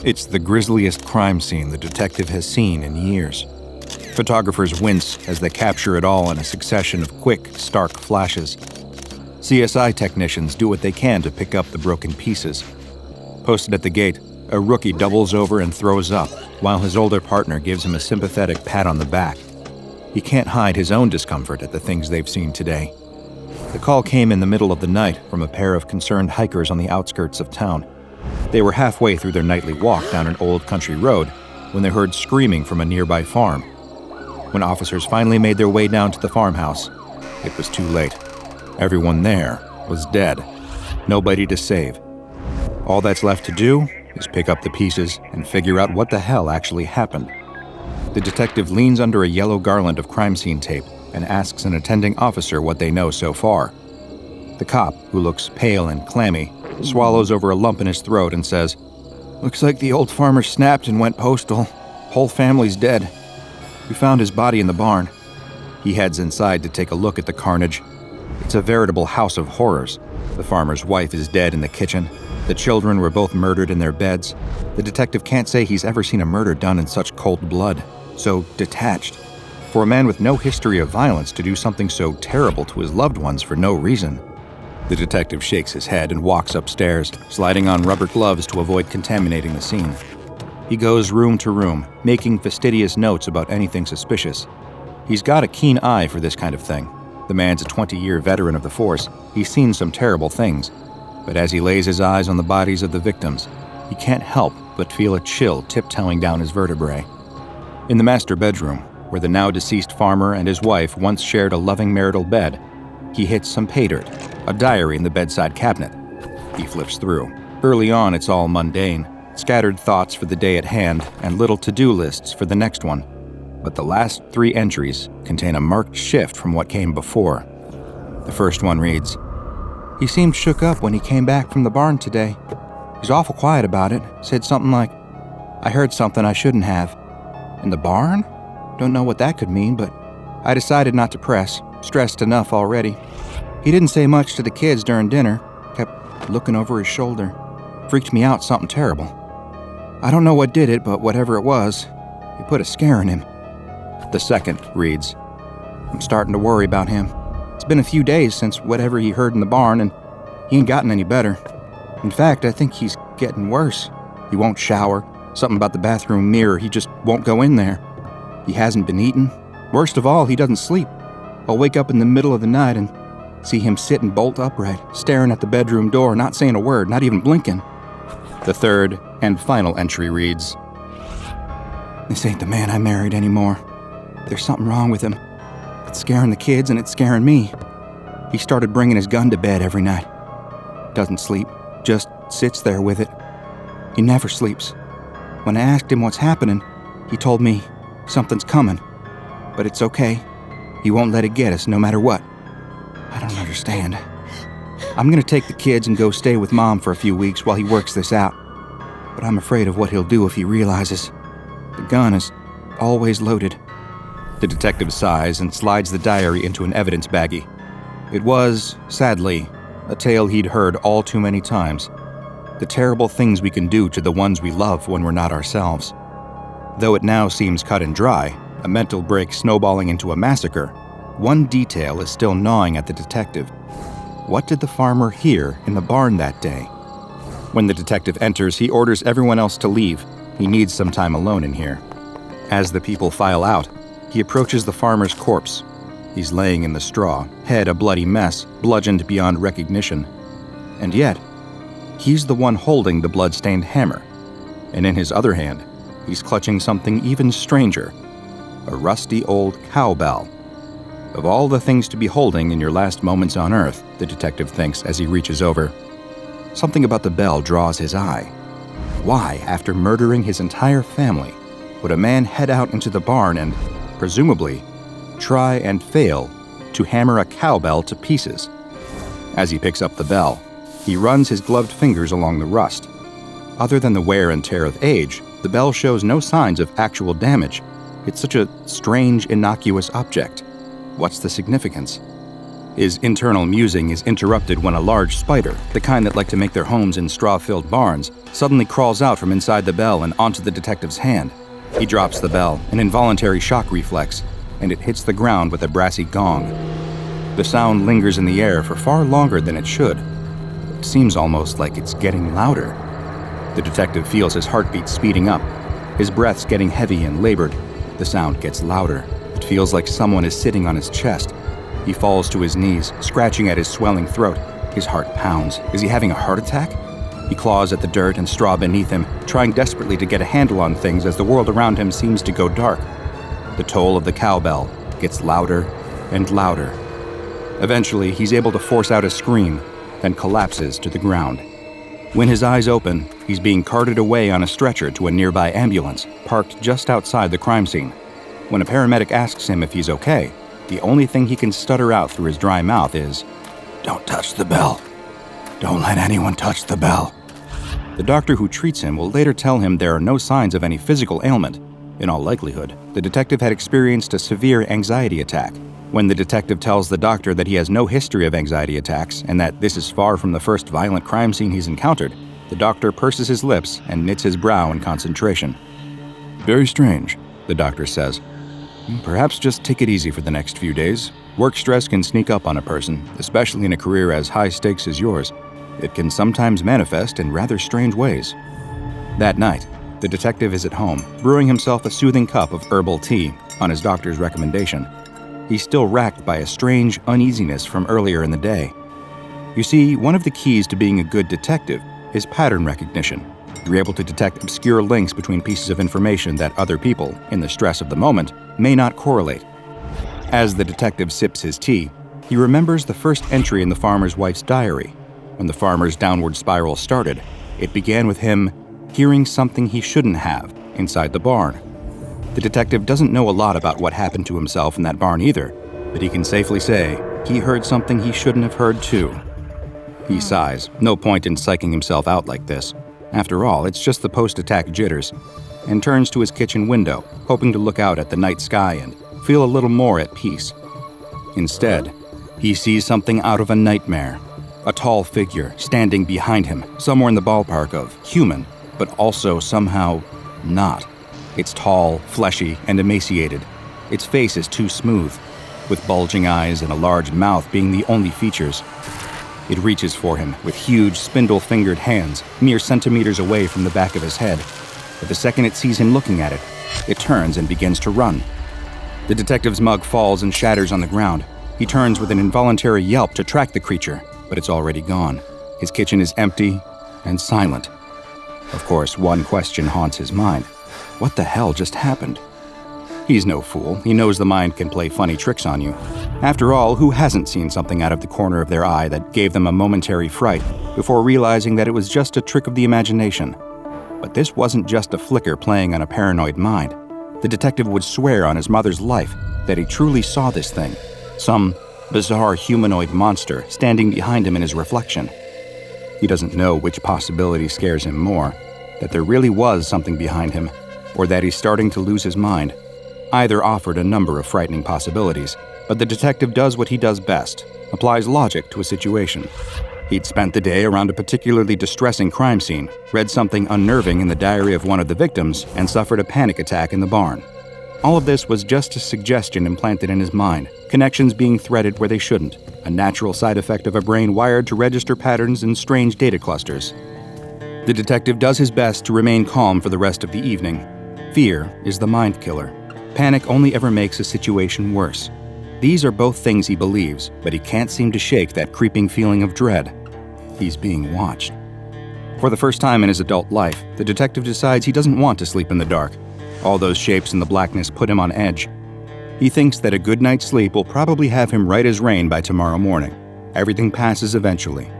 It's the grisliest crime scene the detective has seen in years. Photographers wince as they capture it all in a succession of quick, stark flashes. CSI technicians do what they can to pick up the broken pieces. Posted at the gate, a rookie doubles over and throws up, while his older partner gives him a sympathetic pat on the back. He can't hide his own discomfort at the things they've seen today. The call came in the middle of the night from a pair of concerned hikers on the outskirts of town. They were halfway through their nightly walk down an old country road when they heard screaming from a nearby farm. When officers finally made their way down to the farmhouse, it was too late. Everyone there was dead. Nobody to save. All that's left to do is pick up the pieces and figure out what the hell actually happened. The detective leans under a yellow garland of crime scene tape and asks an attending officer what they know so far. The cop, who looks pale and clammy, swallows over a lump in his throat and says, "Looks like the old farmer snapped and went postal. Whole family's dead. We found his body in the barn." He heads inside to take a look at the carnage. It's a veritable house of horrors. The farmer's wife is dead in the kitchen. The children were both murdered in their beds. The detective can't say he's ever seen a murder done in such cold blood, so detached. For a man with no history of violence to do something so terrible to his loved ones for no reason. The detective shakes his head and walks upstairs, sliding on rubber gloves to avoid contaminating the scene. He goes room to room, making fastidious notes about anything suspicious. He's got a keen eye for this kind of thing. The man's a 20-year veteran of the force. He's seen some terrible things. But as he lays his eyes on the bodies of the victims, he can't help but feel a chill tiptoeing down his vertebrae. In the master bedroom, where the now-deceased farmer and his wife once shared a loving marital bed, he hits some pay dirt, a diary in the bedside cabinet. He flips through. Early on, it's all mundane, scattered thoughts for the day at hand and little to-do lists for the next one. But the last 3 entries contain a marked shift from what came before. The first one reads, "He seemed shook up when he came back from the barn today. He's awful quiet about it. Said something like, 'I heard something I shouldn't have.' In the barn? Don't know what that could mean, but I decided not to press. Stressed enough already. He didn't say much to the kids during dinner. Kept looking over his shoulder. Freaked me out something terrible. I don't know what did it, but whatever it was, it put a scare in him." The second reads, "I'm starting to worry about him. It's been a few days since whatever he heard in the barn, and he ain't gotten any better. In fact, I think he's getting worse. He won't shower. Something about the bathroom mirror, he just won't go in there. He hasn't been eating. Worst of all, he doesn't sleep. I'll wake up in the middle of the night and see him sitting bolt upright, staring at the bedroom door, not saying a word, not even blinking." The third and final entry reads, "This ain't the man I married anymore. There's something wrong with him. It's scaring the kids and it's scaring me. He started bringing his gun to bed every night. Doesn't sleep, just sits there with it. He never sleeps. When I asked him what's happening, he told me something's coming. But it's okay. He won't let it get us no matter what. I don't understand. I'm gonna take the kids and go stay with Mom for a few weeks while he works this out. But I'm afraid of what he'll do if he realizes. The gun is always loaded." The detective sighs and slides the diary into an evidence baggie. It was, sadly, a tale he'd heard all too many times. The terrible things we can do to the ones we love when we're not ourselves. Though it now seems cut and dry, a mental break snowballing into a massacre, one detail is still gnawing at the detective. What did the farmer hear in the barn that day? When the detective enters, he orders everyone else to leave. He needs some time alone in here. As the people file out, he approaches the farmer's corpse. He's laying in the straw, head a bloody mess, bludgeoned beyond recognition. And yet, he's the one holding the blood-stained hammer. And in his other hand, he's clutching something even stranger, a rusty old cowbell. Of all the things to be holding in your last moments on Earth, the detective thinks as he reaches over, something about the bell draws his eye. Why, after murdering his entire family, would a man head out into the barn and, presumably, try and fail to hammer a cowbell to pieces? As he picks up the bell, he runs his gloved fingers along the rust. Other than the wear and tear of age, the bell shows no signs of actual damage. It's such a strange, innocuous object. What's the significance? His internal musing is interrupted when a large spider, the kind that like to make their homes in straw-filled barns, suddenly crawls out from inside the bell and onto the detective's hand. He drops the bell, an involuntary shock reflex, and it hits the ground with a brassy gong. The sound lingers in the air for far longer than it should. It seems almost like it's getting louder. The detective feels his heartbeat speeding up, his breaths getting heavy and labored. The sound gets louder. It feels like someone is sitting on his chest. He falls to his knees, scratching at his swelling throat. His heart pounds. Is he having a heart attack? He claws at the dirt and straw beneath him, trying desperately to get a handle on things as the world around him seems to go dark. The toll of the cowbell gets louder and louder. Eventually, he's able to force out a scream, then collapses to the ground. When his eyes open, he's being carted away on a stretcher to a nearby ambulance, parked just outside the crime scene. When a paramedic asks him if he's okay, the only thing he can stutter out through his dry mouth is, "Don't touch the bell. Don't let anyone touch the bell." The doctor who treats him will later tell him there are no signs of any physical ailment. In all likelihood, the detective had experienced a severe anxiety attack. When the detective tells the doctor that he has no history of anxiety attacks and that this is far from the first violent crime scene he's encountered, the doctor purses his lips and knits his brow in concentration. "Very strange," the doctor says. "Perhaps just take it easy for the next few days. Work stress can sneak up on a person, especially in a career as high stakes as yours. It can sometimes manifest in rather strange ways." That night, the detective is at home, brewing himself a soothing cup of herbal tea on his doctor's recommendation. He's still racked by a strange uneasiness from earlier in the day. You see, one of the keys to being a good detective is pattern recognition. You're able to detect obscure links between pieces of information that other people, in the stress of the moment, may not correlate. As the detective sips his tea, he remembers the first entry in the farmer's wife's diary. When the farmer's downward spiral started, it began with him hearing something he shouldn't have inside the barn. The detective doesn't know a lot about what happened to himself in that barn either, but he can safely say he heard something he shouldn't have heard too. He sighs, no point in psyching himself out like this. After all, it's just the post-attack jitters, and turns to his kitchen window, hoping to look out at the night sky and feel a little more at peace. Instead, he sees something out of a nightmare. A tall figure standing behind him, somewhere in the ballpark of human, but also somehow not. It's tall, fleshy, and emaciated. Its face is too smooth, with bulging eyes and a large mouth being the only features. It reaches for him with huge, spindle-fingered hands, mere centimeters away from the back of his head. But the second it sees him looking at it, it turns and begins to run. The detective's mug falls and shatters on the ground. He turns with an involuntary yelp to track the creature, but it's already gone. His kitchen is empty and silent. Of course, one question haunts his mind. What the hell just happened? He's no fool. He knows the mind can play funny tricks on you. After all, who hasn't seen something out of the corner of their eye that gave them a momentary fright before realizing that it was just a trick of the imagination? But this wasn't just a flicker playing on a paranoid mind. The detective would swear on his mother's life that he truly saw this thing, some bizarre humanoid monster standing behind him in his reflection. He doesn't know which possibility scares him more, that there really was something behind him, or that he's starting to lose his mind. Either offered a number of frightening possibilities, but the detective does what he does best, applies logic to a situation. He'd spent the day around a particularly distressing crime scene, read something unnerving in the diary of one of the victims, and suffered a panic attack in the barn. All of this was just a suggestion implanted in his mind, connections being threaded where they shouldn't, a natural side effect of a brain wired to register patterns in strange data clusters. The detective does his best to remain calm for the rest of the evening. Fear is the mind killer. Panic only ever makes a situation worse. These are both things he believes, but he can't seem to shake that creeping feeling of dread. He's being watched. For the first time in his adult life, the detective decides he doesn't want to sleep in the dark. All those shapes in the blackness put him on edge. He thinks that a good night's sleep will probably have him right as rain by tomorrow morning. Everything passes eventually.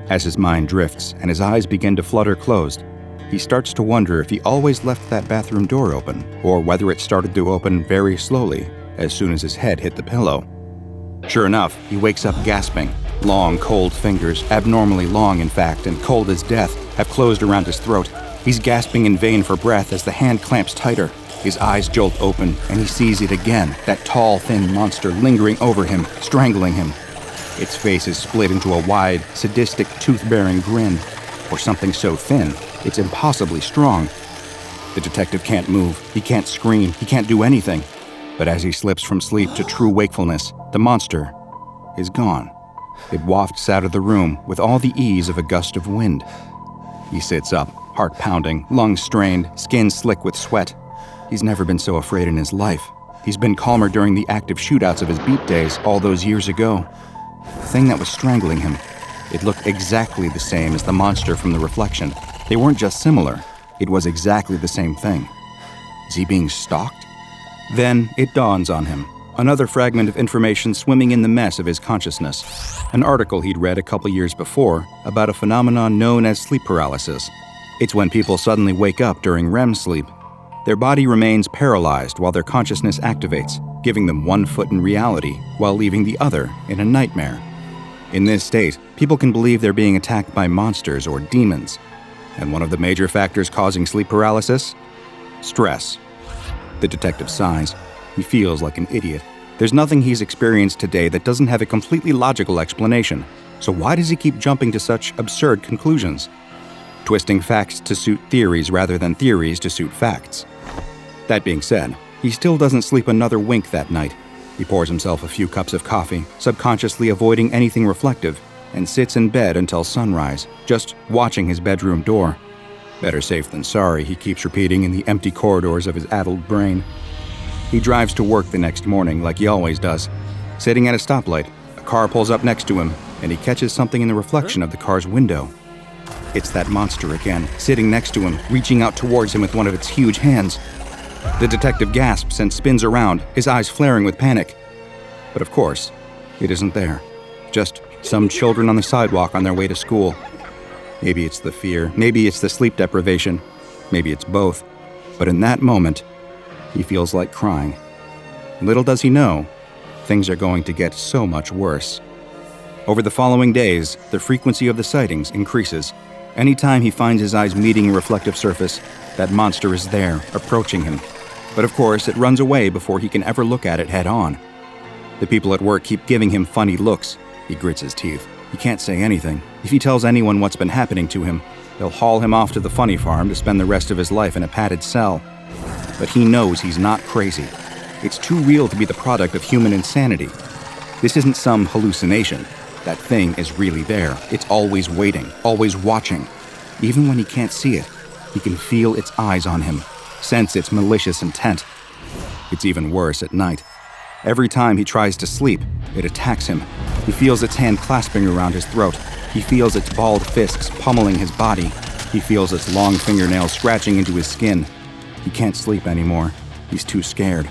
As his mind drifts and his eyes begin to flutter closed, he starts to wonder if he always left that bathroom door open, or whether it started to open very slowly as soon as his head hit the pillow. Sure enough, he wakes up gasping. Long, cold fingers, abnormally long in fact, and cold as death, have closed around his throat. He's gasping in vain for breath as the hand clamps tighter. His eyes jolt open, and he sees it again, that tall, thin monster lingering over him, strangling him. Its face is split into a wide, sadistic, tooth-bearing grin, or something so thin, it's impossibly strong. The detective can't move, he can't scream, he can't do anything. But as he slips from sleep to true wakefulness, the monster is gone. It wafts out of the room with all the ease of a gust of wind. He sits up, heart pounding, lungs strained, skin slick with sweat. He's never been so afraid in his life. He's been calmer during the active shootouts of his beat days all those years ago. The thing that was strangling him, it looked exactly the same as the monster from the reflection. They weren't just similar, it was exactly the same thing. Is he being stalked? Then it dawns on him. Another fragment of information swimming in the mess of his consciousness. An article he'd read a couple years before about a phenomenon known as sleep paralysis. It's when people suddenly wake up during REM sleep. Their body remains paralyzed while their consciousness activates, giving them one foot in reality while leaving the other in a nightmare. In this state, people can believe they're being attacked by monsters or demons. And one of the major factors causing sleep paralysis? Stress. The detective sighs. He feels like an idiot. There's nothing he's experienced today that doesn't have a completely logical explanation. So why does he keep jumping to such absurd conclusions? Twisting facts to suit theories rather than theories to suit facts. That being said, he still doesn't sleep another wink that night. He pours himself a few cups of coffee, subconsciously avoiding anything reflective, and sits in bed until sunrise, just watching his bedroom door. Better safe than sorry, he keeps repeating in the empty corridors of his addled brain. He drives to work the next morning like he always does. Sitting at a stoplight, a car pulls up next to him, and he catches something in the reflection of the car's window. It's that monster again, sitting next to him, reaching out towards him with one of its huge hands. The detective gasps and spins around, his eyes flaring with panic. But of course, it isn't there. Just some children on the sidewalk on their way to school. Maybe it's the fear, maybe it's the sleep deprivation, maybe it's both. But in that moment, he feels like crying. Little does he know, things are going to get so much worse. Over the following days, the frequency of the sightings increases. Anytime he finds his eyes meeting a reflective surface, that monster is there, approaching him. But of course, it runs away before he can ever look at it head on. The people at work keep giving him funny looks. He grits his teeth. He can't say anything. If he tells anyone what's been happening to him, they'll haul him off to the funny farm to spend the rest of his life in a padded cell. But he knows he's not crazy. It's too real to be the product of human insanity. This isn't some hallucination. That thing is really there. It's always waiting, always watching. Even when he can't see it, he can feel its eyes on him, sense its malicious intent. It's even worse at night. Every time he tries to sleep, it attacks him. He feels its hand clasping around his throat. He feels its balled fists pummeling his body. He feels its long fingernails scratching into his skin. He can't sleep anymore. He's too scared.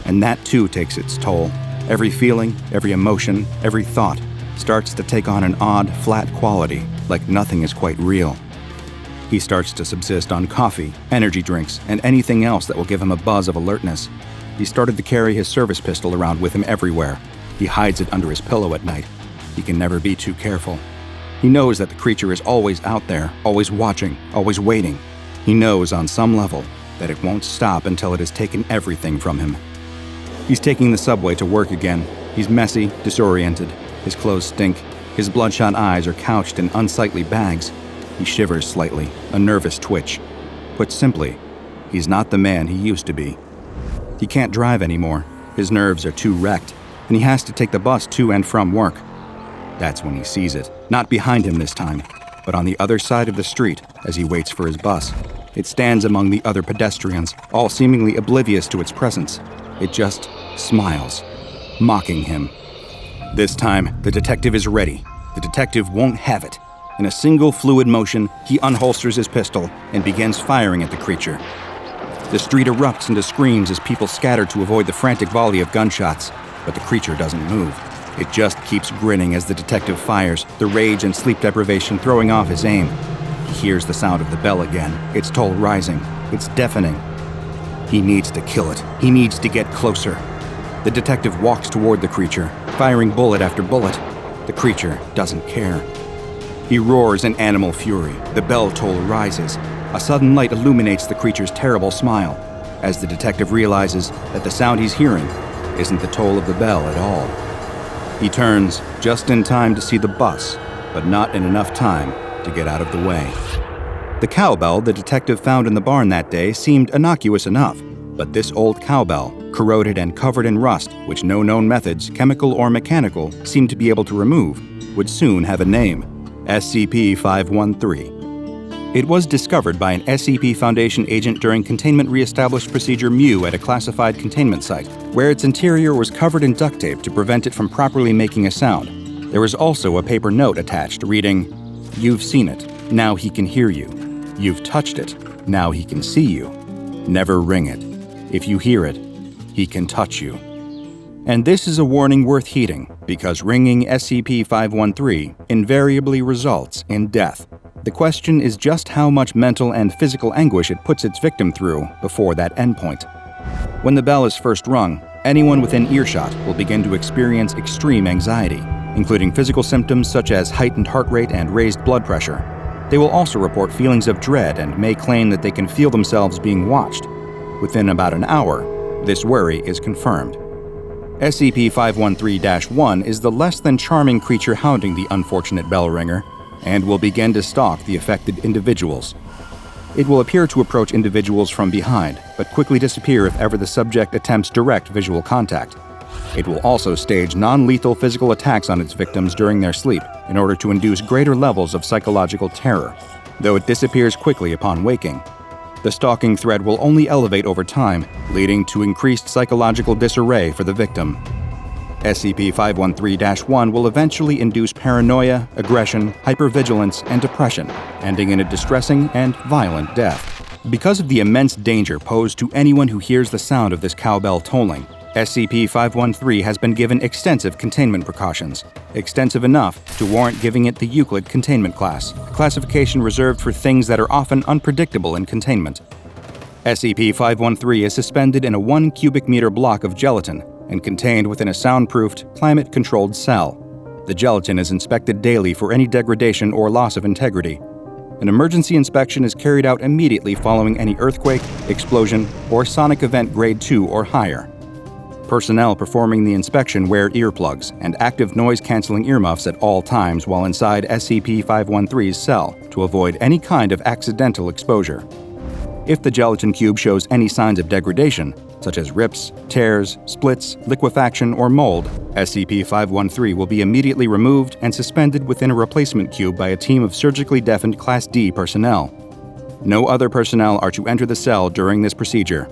And that too takes its toll. Every feeling, every emotion, every thought starts to take on an odd, flat quality, like nothing is quite real. He starts to subsist on coffee, energy drinks, and anything else that will give him a buzz of alertness. He started to carry his service pistol around with him everywhere. He hides it under his pillow at night. He can never be too careful. He knows that the creature is always out there, always watching, always waiting. He knows on some level that it won't stop until it has taken everything from him. He's taking the subway to work again. He's messy, disoriented. His clothes stink. His bloodshot eyes are couched in unsightly bags. He shivers slightly, a nervous twitch. Put simply, he's not the man he used to be. He can't drive anymore. His nerves are too wrecked, and he has to take the bus to and from work. That's when he sees it, not behind him this time, but on the other side of the street as he waits for his bus. It stands among the other pedestrians, all seemingly oblivious to its presence. It just smiles, mocking him. This time, the detective is ready. The detective won't have it. In a single fluid motion, he unholsters his pistol and begins firing at the creature. The street erupts into screams as people scatter to avoid the frantic volley of gunshots, but the creature doesn't move. It just keeps grinning as the detective fires, the rage and sleep deprivation throwing off his aim. He hears the sound of the bell again, its toll rising. It's deafening. He needs to kill it. He needs to get closer. The detective walks toward the creature, firing bullet after bullet. The creature doesn't care. He roars in animal fury. The bell toll rises. A sudden light illuminates the creature's terrible smile, as the detective realizes that the sound he's hearing isn't the toll of the bell at all. He turns just in time to see the bus, but not in enough time to get out of the way. The cowbell the detective found in the barn that day seemed innocuous enough, but this old cowbell, corroded and covered in rust, which no known methods, chemical or mechanical, seemed to be able to remove, would soon have a name: SCP-513. It was discovered by an SCP Foundation agent during Containment Reestablished Procedure Mu at a classified containment site, where its interior was covered in duct tape to prevent it from properly making a sound. There was also a paper note attached reading, "You've seen it, now he can hear you. You've touched it, now he can see you. Never ring it. If you hear it, he can touch you." And this is a warning worth heeding, because ringing SCP-513 invariably results in death. The question is just how much mental and physical anguish it puts its victim through before that endpoint. When the bell is first rung, anyone within earshot will begin to experience extreme anxiety, including physical symptoms such as heightened heart rate and raised blood pressure. They will also report feelings of dread and may claim that they can feel themselves being watched. Within about an hour, this worry is confirmed. SCP-513-1 is the less than charming creature hounding the unfortunate bell ringer, and will begin to stalk the affected individuals. It will appear to approach individuals from behind, but quickly disappear if ever the subject attempts direct visual contact. It will also stage non-lethal physical attacks on its victims during their sleep in order to induce greater levels of psychological terror, though it disappears quickly upon waking. The stalking threat will only elevate over time, leading to increased psychological disarray for the victim. SCP-513-1 will eventually induce paranoia, aggression, hypervigilance, and depression, ending in a distressing and violent death. Because of the immense danger posed to anyone who hears the sound of this cowbell tolling, SCP-513 has been given extensive containment precautions, extensive enough to warrant giving it the Euclid Containment Class, a classification reserved for things that are often unpredictable in containment. SCP-513 is suspended in a 1 cubic meter block of gelatin and contained within a soundproofed, climate-controlled cell. The gelatin is inspected daily for any degradation or loss of integrity. An emergency inspection is carried out immediately following any earthquake, explosion, or sonic event grade 2 or higher. Personnel performing the inspection wear earplugs and active noise-canceling earmuffs at all times while inside SCP-513's cell to avoid any kind of accidental exposure. If the gelatin cube shows any signs of degradation, such as rips, tears, splits, liquefaction, or mold, SCP-513 will be immediately removed and suspended within a replacement cube by a team of surgically deafened Class D personnel. No other personnel are to enter the cell during this procedure.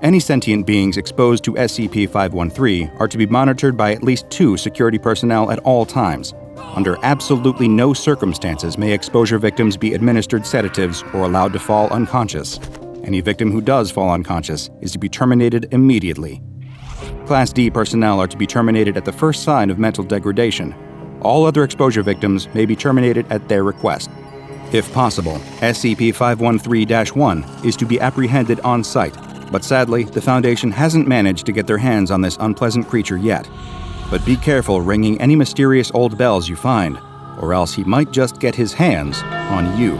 Any sentient beings exposed to SCP-513 are to be monitored by at least 2 security personnel at all times. Under absolutely no circumstances may exposure victims be administered sedatives or allowed to fall unconscious. Any victim who does fall unconscious is to be terminated immediately. Class D personnel are to be terminated at the first sign of mental degradation. All other exposure victims may be terminated at their request. If possible, SCP-513-1 is to be apprehended on site, but sadly, the Foundation hasn't managed to get their hands on this unpleasant creature yet. But be careful ringing any mysterious old bells you find, or else he might just get his hands on you.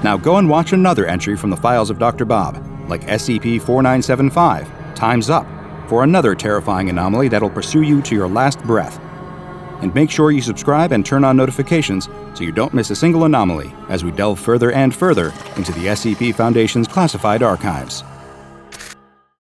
Now go and watch another entry from the files of DrBob, like SCP-4975, Time's Up, for another terrifying anomaly that'll pursue you to your last breath. And make sure you subscribe and turn on notifications so you don't miss a single anomaly as we delve further and further into the SCP Foundation's classified archives.